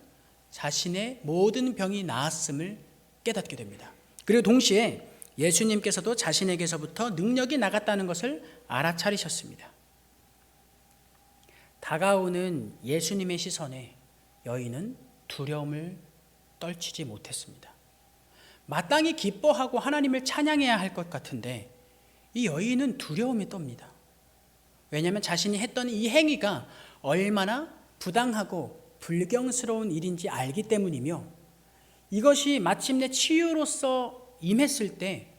자신의 모든 병이 나았음을 깨닫게 됩니다. 그리고 동시에 예수님께서도 자신에게서부터 능력이 나갔다는 것을 알아차리셨습니다. 다가오는 예수님의 시선에 여인은 두려움을 떨치지 못했습니다. 마땅히 기뻐하고 하나님을 찬양해야 할 것 같은데 이 여인은 두려움이 떱니다. 왜냐하면 자신이 했던 이 행위가 얼마나 부당하고 불경스러운 일인지 알기 때문이며, 이것이 마침내 치유로서 임했을 때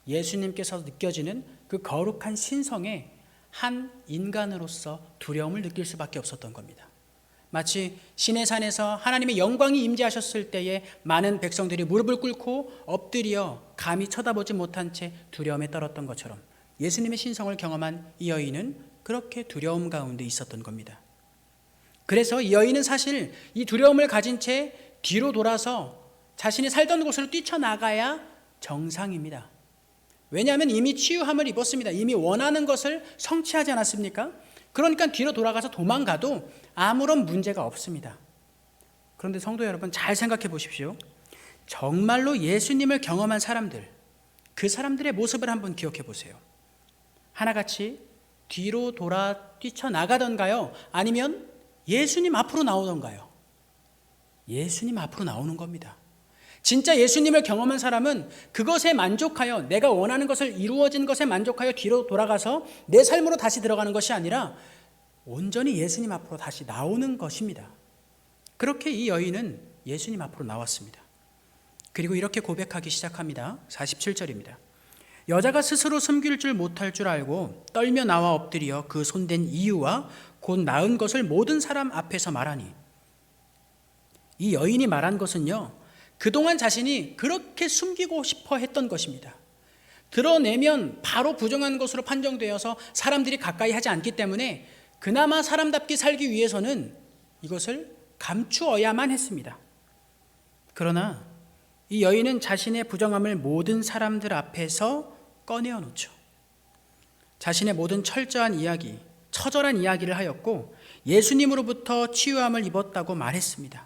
예수님께서 느껴지는 그 거룩한 신성에 한 인간으로서 두려움을 느낄 수밖에 없었던 겁니다. 마치 시내산에서 하나님의 영광이 임재하셨을 때에 많은 백성들이 무릎을 꿇고 엎드려 감히 쳐다보지 못한 채 두려움에 떨었던 것처럼 예수님의 신성을 경험한 이 여인은 그렇게 두려움 가운데 있었던 겁니다. 그래서 이 여인은 사실 이 두려움을 가진 채 뒤로 돌아서 자신이 살던 곳으로 뛰쳐나가야 정상입니다. 왜냐하면 이미 치유함을 입었습니다. 이미 원하는 것을 성취하지 않았습니까? 그러니까 뒤로 돌아가서 도망가도 아무런 문제가 없습니다. 그런데 성도 여러분, 잘 생각해 보십시오. 정말로 예수님을 경험한 사람들, 그 사람들의 모습을 한번 기억해 보세요. 하나같이 뒤로 돌아 뛰쳐나가던가요? 아니면 예수님 앞으로 나오던가요? 예수님 앞으로 나오는 겁니다. 진짜 예수님을 경험한 사람은 그것에 만족하여, 내가 원하는 것을 이루어진 것에 만족하여 뒤로 돌아가서 내 삶으로 다시 들어가는 것이 아니라 온전히 예수님 앞으로 다시 나오는 것입니다. 그렇게 이 여인은 예수님 앞으로 나왔습니다. 그리고 이렇게 고백하기 시작합니다. 47절입니다. 여자가 스스로 숨길 줄 못할 줄 알고 떨며 나와 엎드려 그 손댄 이유와 곧 나은 것을 모든 사람 앞에서 말하니, 이 여인이 말한 것은요, 그동안 자신이 그렇게 숨기고 싶어 했던 것입니다. 드러내면 바로 부정한 것으로 판정되어서 사람들이 가까이 하지 않기 때문에 그나마 사람답게 살기 위해서는 이것을 감추어야만 했습니다. 그러나 이 여인은 자신의 부정함을 모든 사람들 앞에서 꺼내어 놓죠. 자신의 모든 철저한 이야기, 처절한 이야기를 하였고 예수님으로부터 치유함을 입었다고 말했습니다.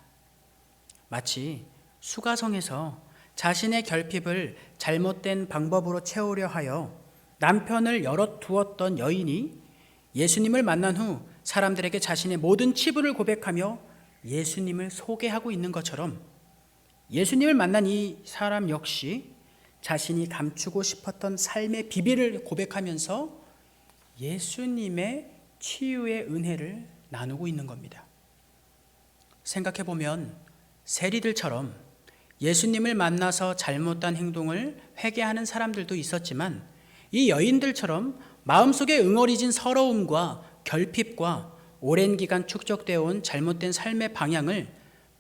마치 수가성에서 자신의 결핍을 잘못된 방법으로 채우려 하여 남편을 열어두었던 여인이 예수님을 만난 후 사람들에게 자신의 모든 치부를 고백하며 예수님을 소개하고 있는 것처럼, 예수님을 만난 이 사람 역시 자신이 감추고 싶었던 삶의 비밀을 고백하면서 예수님의 치유의 은혜를 나누고 있는 겁니다. 생각해보면 세리들처럼 예수님을 만나서 잘못한 행동을 회개하는 사람들도 있었지만, 이 여인들처럼 마음속에 응어리진 서러움과 결핍과 오랜 기간 축적되어 온 잘못된 삶의 방향을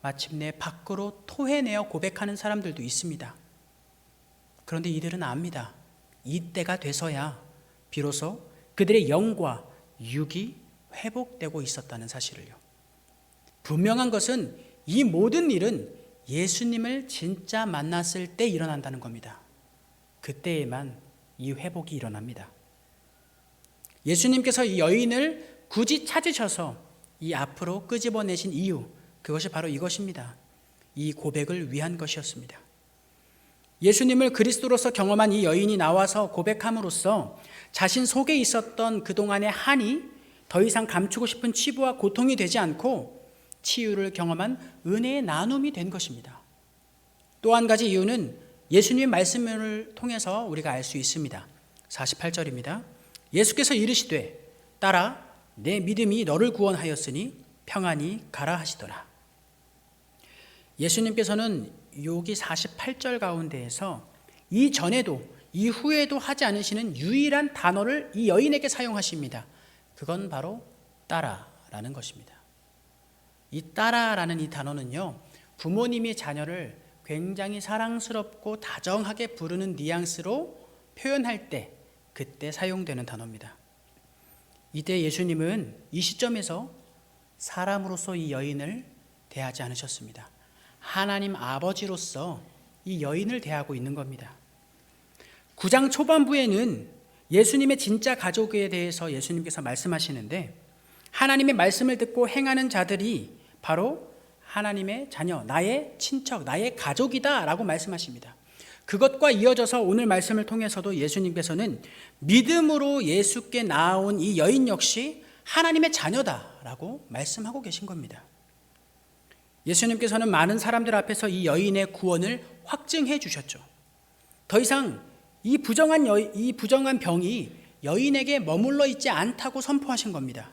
마침내 밖으로 토해내어 고백하는 사람들도 있습니다. 그런데 이들은 압니다. 이때가 돼서야 비로소 그들의 영과 육이 회복되고 있었다는 사실을요. 분명한 것은 이 모든 일은 예수님을 진짜 만났을 때 일어난다는 겁니다. 그때에만 이 회복이 일어납니다. 예수님께서 이 여인을 굳이 찾으셔서 이 앞으로 끄집어내신 이유, 그것이 바로 이것입니다. 이 고백을 위한 것이었습니다. 예수님을 그리스도로서 경험한 이 여인이 나와서 고백함으로써 자신 속에 있었던 그동안의 한이 더 이상 감추고 싶은 치부와 고통이 되지 않고 치유를 경험한 은혜의 나눔이 된 것입니다. 또 한 가지 이유는 예수님의 말씀을 통해서 우리가 알 수 있습니다. 48절입니다. 예수께서 이르시되 딸아 내 믿음이 너를 구원하였으니 평안히 가라 하시더라. 예수님께서는 여기 48절 가운데에서 이전에도 이후에도 하지 않으시는 유일한 단어를 이 여인에게 사용하십니다. 그건 바로 딸아라는 것입니다. 이 딸아라는 이 단어는요, 부모님이 자녀를 굉장히 사랑스럽고 다정하게 부르는 뉘앙스로 표현할 때 그때 사용되는 단어입니다. 이때 예수님은 이 시점에서 사람으로서 이 여인을 대하지 않으셨습니다. 하나님 아버지로서 이 여인을 대하고 있는 겁니다. 9장 초반부에는 예수님의 진짜 가족에 대해서 예수님께서 말씀하시는데 하나님의 말씀을 듣고 행하는 자들이 바로 하나님의 자녀, 나의 친척, 나의 가족이다 라고 말씀하십니다. 그것과 이어져서 오늘 말씀을 통해서도 예수님께서는 믿음으로 예수께 나아온 이 여인 역시 하나님의 자녀다라고 말씀하고 계신 겁니다. 예수님께서는 많은 사람들 앞에서 이 여인의 구원을 확증해 주셨죠. 더 이상 이 부정한 병이 여인에게 머물러 있지 않다고 선포하신 겁니다.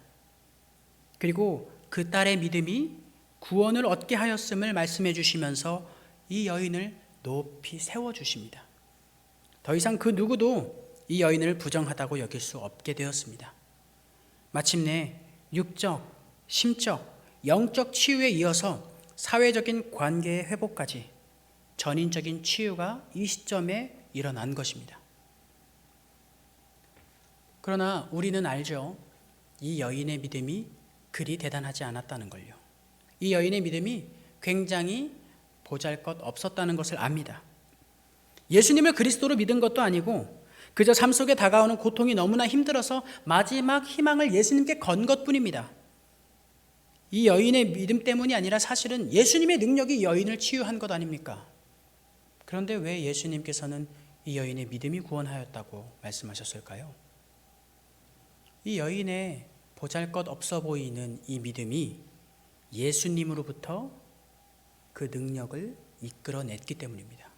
그리고 그 딸의 믿음이 구원을 얻게 하였음을 말씀해 주시면서 이 여인을 높이 세워주십니다. 더 이상 그 누구도 이 여인을 부정하다고 여길 수 없게 되었습니다. 마침내 육적, 심적, 영적 치유에 이어서 사회적인 관계의 회복까지 전인적인 치유가 이 시점에 일어난 것입니다. 그러나 우리는 알죠. 이 여인의 믿음이 그리 대단하지 않았다는 걸요. 이 여인의 믿음이 굉장히 보잘것 없었다는 것을 압니다. 예수님을 그리스도로 믿은 것도 아니고 그저 삶 속에 다가오는 고통이 너무나 힘들어서 마지막 희망을 예수님께 건 것뿐입니다. 이 여인의 믿음 때문이 아니라 사실은 예수님의 능력이 이 여인을 치유한 것 아닙니까? 그런데 왜 예수님께서는 이 여인의 믿음이 구원하였다고 말씀하셨을까요? 이 여인의 보잘것 없어 보이는 이 믿음이 예수님으로부터 그 능력을 이끌어냈기 때문입니다.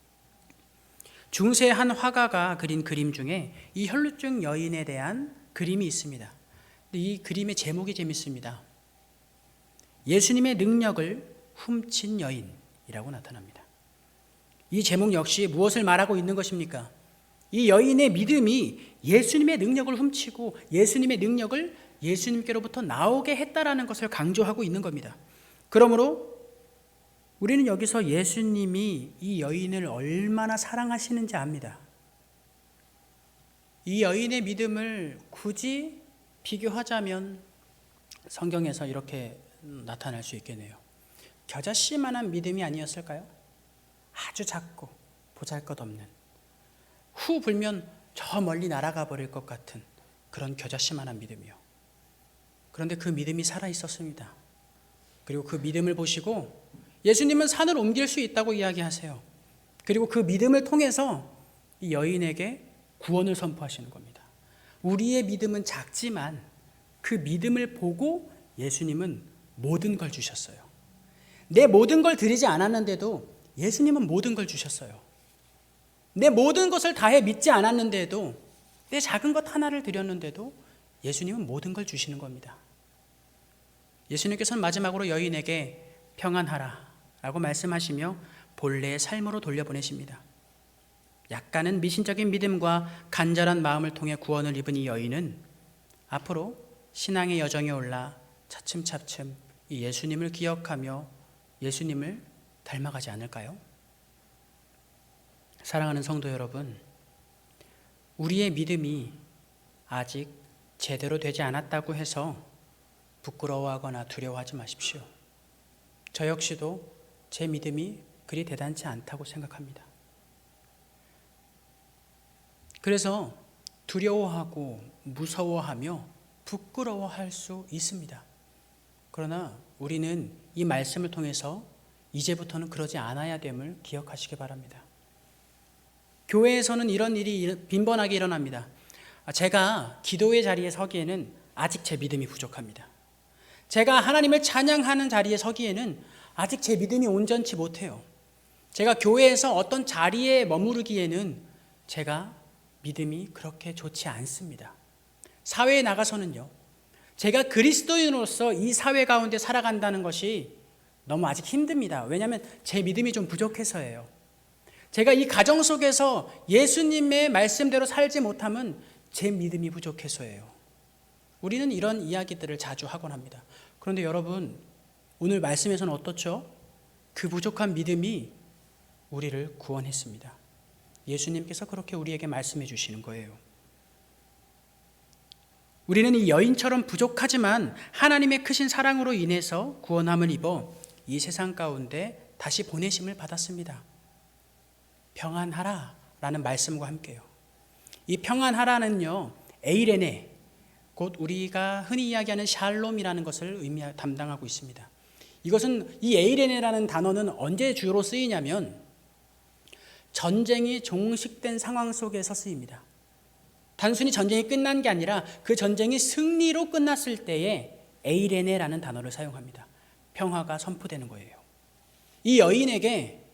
중세 한 화가가 그린 그림 중에 이 혈루증 여인에 대한 그림이 있습니다. 이 그림의 제목이 재밌습니다. 예수님의 능력을 훔친 여인이라고 나타납니다. 이 제목 역시 무엇을 말하고 있는 것입니까? 이 여인의 믿음이 예수님의 능력을 훔치고 예수님의 능력을 예수님께로부터 나오게 했다라는 것을 강조하고 있는 겁니다. 그러므로 우리는 여기서 예수님이 이 여인을 얼마나 사랑하시는지 압니다. 이 여인의 믿음을 굳이 비교하자면 성경에서 이렇게 나타날 수 있겠네요. 겨자씨만한 믿음이 아니었을까요? 아주 작고 보잘것없는, 후 불면 저 멀리 날아가 버릴 것 같은 그런 겨자씨만한 믿음이요. 그런데 그 믿음이 살아있었습니다. 그리고 그 믿음을 보시고 예수님은 산을 옮길 수 있다고 이야기하세요. 그리고 그 믿음을 통해서 이 여인에게 구원을 선포하시는 겁니다. 우리의 믿음은 작지만 그 믿음을 보고 예수님은 모든 걸 주셨어요. 내 모든 걸 드리지 않았는데도 예수님은 모든 걸 주셨어요. 내 모든 것을 다해 믿지 않았는데도, 내 작은 것 하나를 드렸는데도 예수님은 모든 걸 주시는 겁니다. 예수님께서는 마지막으로 여인에게 평안하라 라고 말씀하시며 본래의 삶으로 돌려보내십니다. 약간은 미신적인 믿음과 간절한 마음을 통해 구원을 입은 이 여인은 앞으로 신앙의 여정에 올라 차츰차츰 이 예수님을 기억하며 예수님을 닮아가지 않을까요? 사랑하는 성도 여러분, 우리의 믿음이 아직 제대로 되지 않았다고 해서 부끄러워하거나 두려워하지 마십시오. 저 역시도 제 믿음이 그리 대단치 않다고 생각합니다. 그래서 두려워하고 무서워하며 부끄러워할 수 있습니다. 그러나 우리는 이 말씀을 통해서 이제부터는 그러지 않아야 됨을 기억하시기 바랍니다. 교회에서는 이런 일이 빈번하게 일어납니다. 제가 기도의 자리에 서기에는 아직 제 믿음이 부족합니다. 제가 하나님을 찬양하는 자리에 서기에는 아직 제 믿음이 온전치 못해요. 제가 교회에서 어떤 자리에 머무르기에는 제가 믿음이 그렇게 좋지 않습니다. 사회에 나가서는요, 제가 그리스도인으로서 이 사회 가운데 살아간다는 것이 너무 아직 힘듭니다. 왜냐하면 제 믿음이 좀 부족해서예요. 제가 이 가정 속에서 예수님의 말씀대로 살지 못하면 제 믿음이 부족해서예요. 우리는 이런 이야기들을 자주 하곤 합니다. 그런데 여러분, 오늘 말씀에서는 어떻죠? 그 부족한 믿음이 우리를 구원했습니다. 예수님께서 그렇게 우리에게 말씀해 주시는 거예요. 우리는 이 여인처럼 부족하지만 하나님의 크신 사랑으로 인해서 구원함을 입어 이 세상 가운데 다시 보내심을 받았습니다. 평안하라 라는 말씀과 함께요. 이 평안하라는요, 에이레네, 곧 우리가 흔히 이야기하는 샬롬이라는 것을 담당하고 있습니다. 이것은 이 에이레네라는 단어는 언제 주로 쓰이냐면 전쟁이 종식된 상황 속에서 쓰입니다. 단순히 전쟁이 끝난 게 아니라 그 전쟁이 승리로 끝났을 때에 에이레네라는 단어를 사용합니다. 평화가 선포되는 거예요. 이 여인에게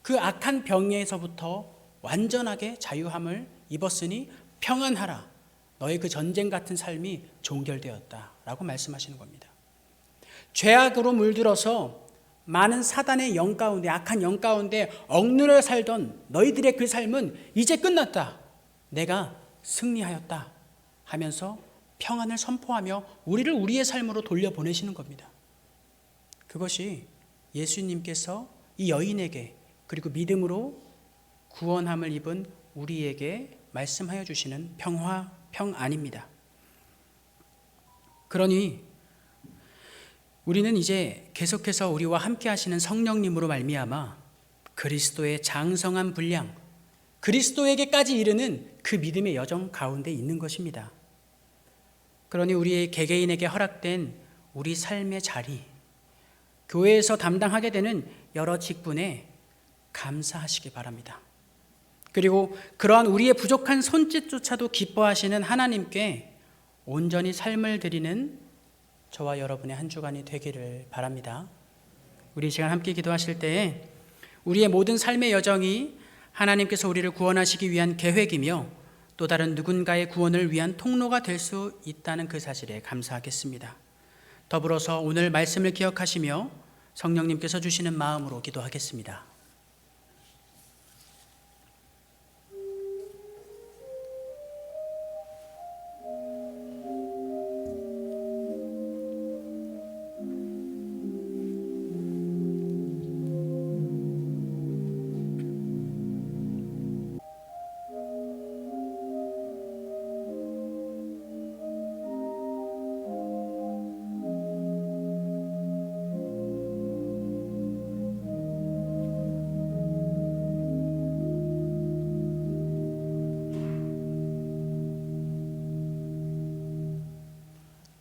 그 악한 병에서부터 완전하게 자유함을 입었으니 평안하라. 너의 그 전쟁 같은 삶이 종결되었다라고 말씀하시는 겁니다. 죄악으로 물들어서 많은 사단의 영 가운데, 악한 영 가운데 억누려 살던 너희들의 그 삶은 이제 끝났다. 내가 승리하였다 하면서 평안을 선포하며 우리를 우리의 삶으로 돌려보내시는 겁니다. 그것이 예수님께서 이 여인에게 그리고 믿음으로 구원함을 입은 우리에게 말씀하여 주시는 평안입니다. 그러니 우리는 이제 계속해서 우리와 함께 하시는 성령님으로 말미암아 그리스도의 장성한 분량, 그리스도에게까지 이르는 그 믿음의 여정 가운데 있는 것입니다. 그러니 우리 개개인에게 허락된 우리 삶의 자리, 교회에서 담당하게 되는 여러 직분에 감사하시기 바랍니다. 그리고 그러한 우리의 부족한 손짓조차도 기뻐하시는 하나님께 온전히 삶을 드리는 저와 여러분의 한 주간이 되기를 바랍니다. 우리 시간 함께 기도하실 때에 우리의 모든 삶의 여정이 하나님께서 우리를 구원하시기 위한 계획이며 또 다른 누군가의 구원을 위한 통로가 될 수 있다는 그 사실에 감사하겠습니다. 더불어서 오늘 말씀을 기억하시며 성령님께서 주시는 마음으로 기도하겠습니다.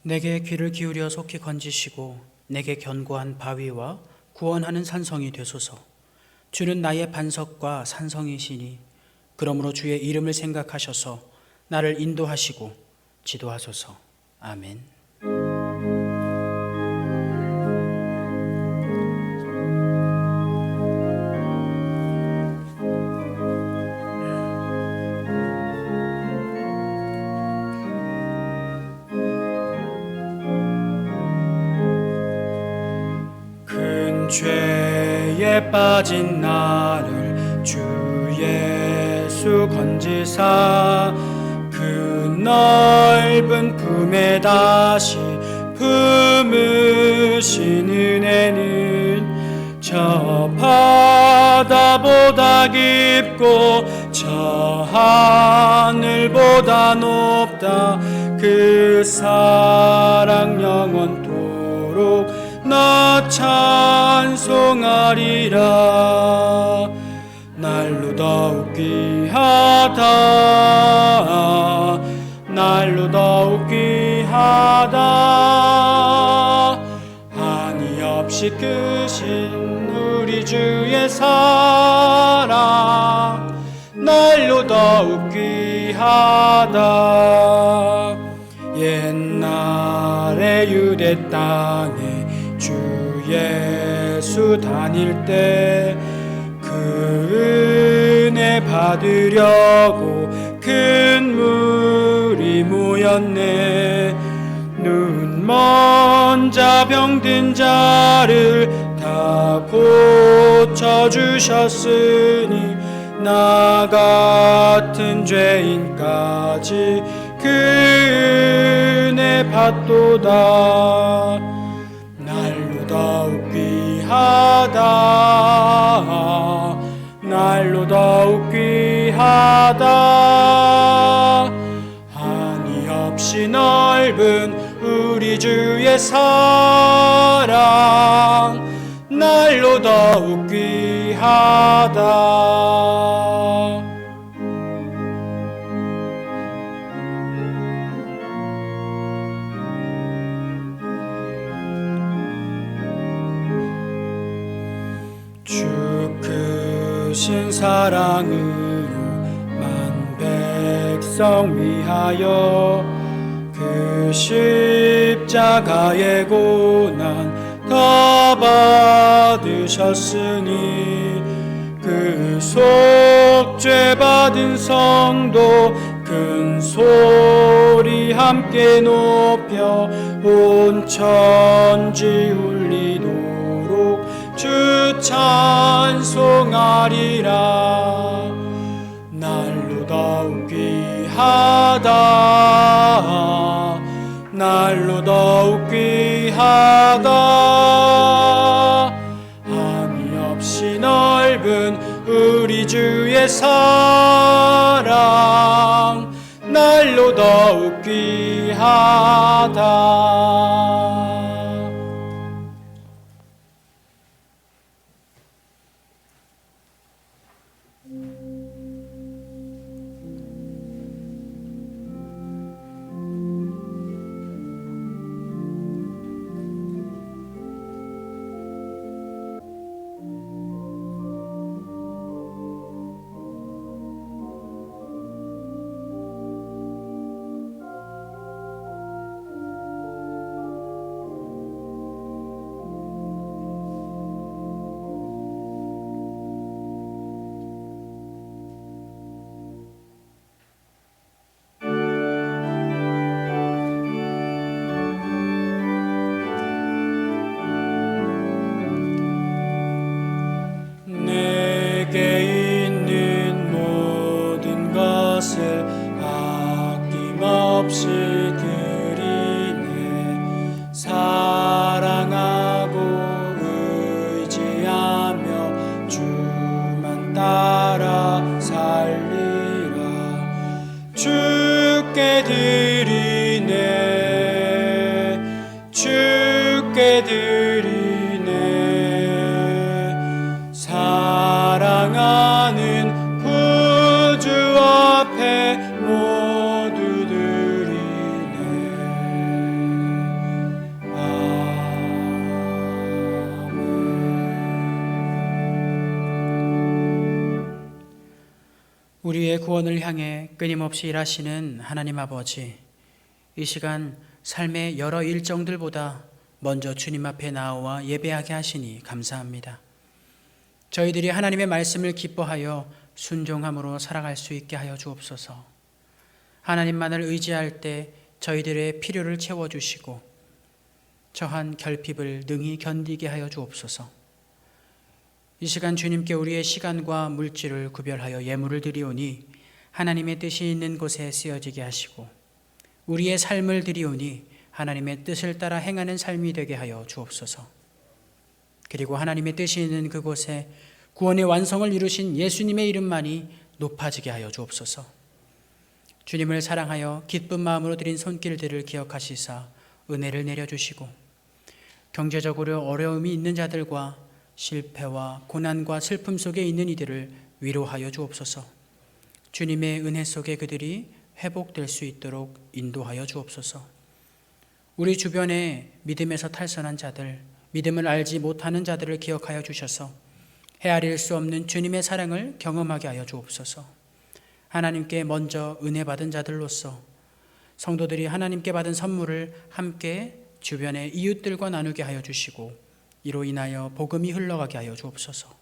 내게 귀를 기울여 속히 건지시고 내게 견고한 바위와 구원하는 산성이 되소서. 주는 나의 반석과 산성이시니 그러므로 주의 이름을 생각하셔서 나를 인도하시고 지도하소서. 아멘. 죄에 빠진 나를 주 예수 건지사 그 넓은 품에 다시 품으신 은혜는 저 바다보다 깊고 저 하늘보다 높다. 그 사랑 영원토록 나 찬송하리라. 날로 더욱 귀하다. 날로 더욱 귀하다. 한이 없이 크신 우리 주의 사랑 날로 더욱 귀하다. 옛날에 유대 땅에 주 예수 다닐 때 그 은혜 받으려고 큰 무리 모였네. 눈먼 자 병든 자를 다 고쳐주셨으니 나 같은 죄인까지 그 은혜 받도다. 날로 더욱 귀하다. 날로 더욱 귀하다. 한이 없이 넓은 우리 주의 사랑 날로 더욱 귀하다. 주 크신 사랑으로 만 백성 위하여 그 십자가의 고난 다 받으셨으니 그 속죄 받은 성도 큰 소리 함께 높여 온 천지 울리도록 주 찬송하리라. 날로 더욱 귀하다 날로 더욱 귀하다 한이 없이 넓은 우리 주의 사랑 날로 더욱 귀하다. 내게 있는 모든 것을 아낌없이 드리네. 사랑하고 의지하며 주만 따라 살리라. 주께 드리네 주께 드리네. 사랑하는 구주 앞에 모두 드리네. 아멘. 우리의 구원을 향해 끊임없이 일하시는 하나님 아버지, 이 시간 삶의 여러 일정들보다 먼저 주님 앞에 나와 예배하게 하시니 감사합니다. 저희들이 하나님의 말씀을 기뻐하여 순종함으로 살아갈 수 있게 하여 주옵소서. 하나님만을 의지할 때 저희들의 필요를 채워주시고 저한 결핍을 능히 견디게 하여 주옵소서. 이 시간 주님께 우리의 시간과 물질을 구별하여 예물을 드리오니 하나님의 뜻이 있는 곳에 쓰여지게 하시고 우리의 삶을 드리오니 하나님의 뜻을 따라 행하는 삶이 되게 하여 주옵소서. 그리고 하나님의 뜻이 있는 그곳에 구원의 완성을 이루신 예수님의 이름만이 높아지게 하여 주옵소서. 주님을 사랑하여 기쁜 마음으로 드린 손길들을 기억하시사 은혜를 내려주시고 경제적으로 어려움이 있는 자들과 실패와 고난과 슬픔 속에 있는 이들을 위로하여 주옵소서. 주님의 은혜 속에 그들이 회복될 수 있도록 인도하여 주옵소서. 우리 주변에 믿음에서 탈선한 자들, 믿음을 알지 못하는 자들을 기억하여 주셔서 헤아릴 수 없는 주님의 사랑을 경험하게 하여 주옵소서. 하나님께 먼저 은혜 받은 자들로서 성도들이 하나님께 받은 선물을 함께 주변의 이웃들과 나누게 하여 주시고 이로 인하여 복음이 흘러가게 하여 주옵소서.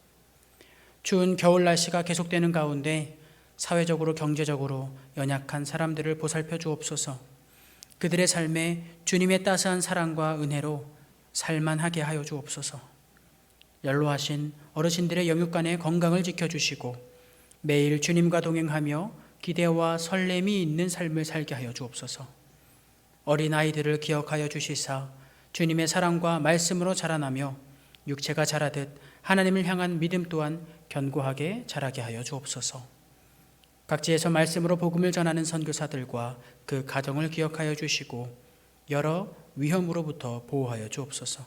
추운 겨울 날씨가 계속되는 가운데 사회적으로 경제적으로 연약한 사람들을 보살펴 주옵소서. 그들의 삶에 주님의 따스한 사랑과 은혜로 살만하게 하여 주옵소서. 연로하신 어르신들의 영육간의 건강을 지켜주시고 매일 주님과 동행하며 기대와 설렘이 있는 삶을 살게 하여 주옵소서. 어린아이들을 기억하여 주시사 주님의 사랑과 말씀으로 자라나며 육체가 자라듯 하나님을 향한 믿음 또한 견고하게 자라게 하여 주옵소서. 각지에서 말씀으로 복음을 전하는 선교사들과 그 가정을 기억하여 주시고 여러 위험으로부터 보호하여 주옵소서.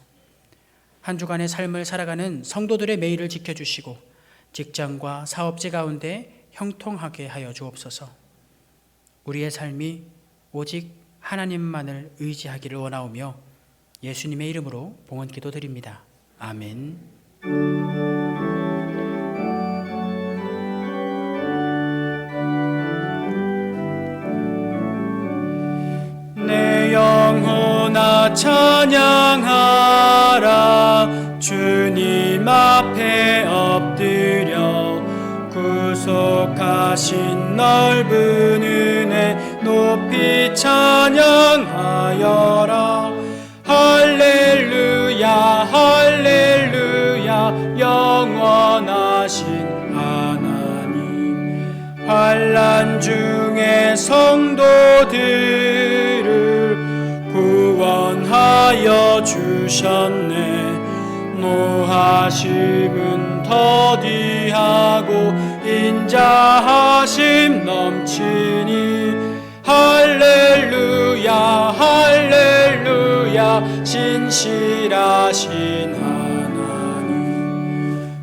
한 주간의 삶을 살아가는 성도들의 매일을 지켜주시고 직장과 사업지 가운데 형통하게 하여 주옵소서. 우리의 삶이 오직 하나님만을 의지하기를 원하오며 예수님의 이름으로 봉헌 기도드립니다. 아멘. 찬양하라. 주님 앞에 엎드려 구속하신 넓은 은혜 높이 찬양하여라. 할렐루야 할렐루야 영원하신 하나님, 환난 중에 성도들을 구원하여 주셨네. 노하심은 더디하고 인자하심 넘치니 할렐루야 할렐루야 신실하신 하나님,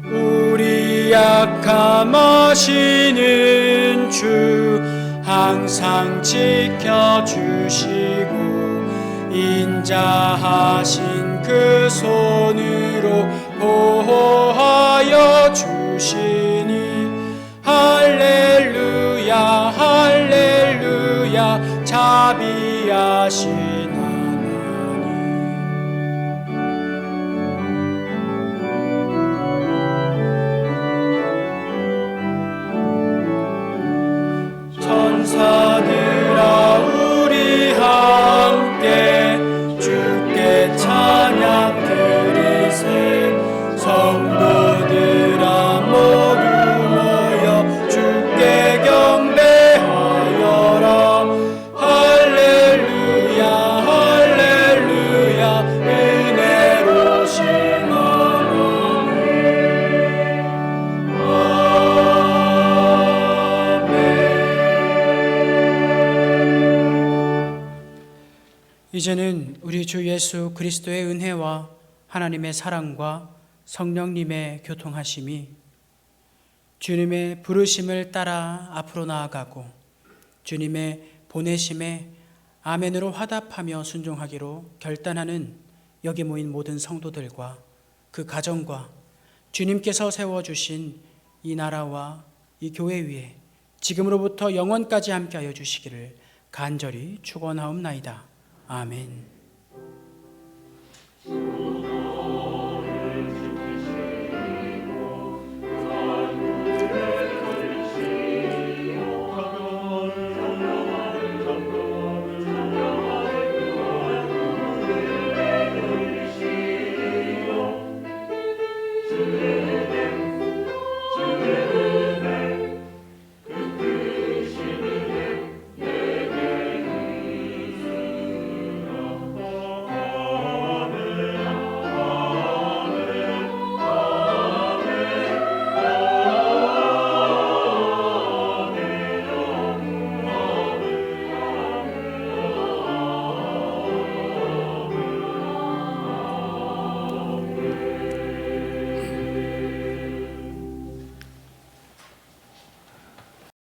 우리 약함 아시는 주 항상 지켜주시고 인자하신 그 손으로 보호하여 주시니 할렐루야 할렐루야 자비하신 하나님. 천사들아 우리 함께 주께 찬양 드리세. 성도들아 모두 모여 주께 경배하여라. 할렐루야 할렐루야 은혜로우신 하나님. 이제는 우리 주 예수 그리스도의 은혜와 하나님의 사랑과 성령님의 교통하심이 주님의 부르심을 따라 앞으로 나아가고 주님의 보내심에 아멘으로 화답하며 순종하기로 결단하는 여기 모인 모든 성도들과 그 가정과 주님께서 세워주신 이 나라와 이 교회 위에 지금으로부터 영원까지 함께하여 주시기를 간절히 축원하옵나이다. 아멘.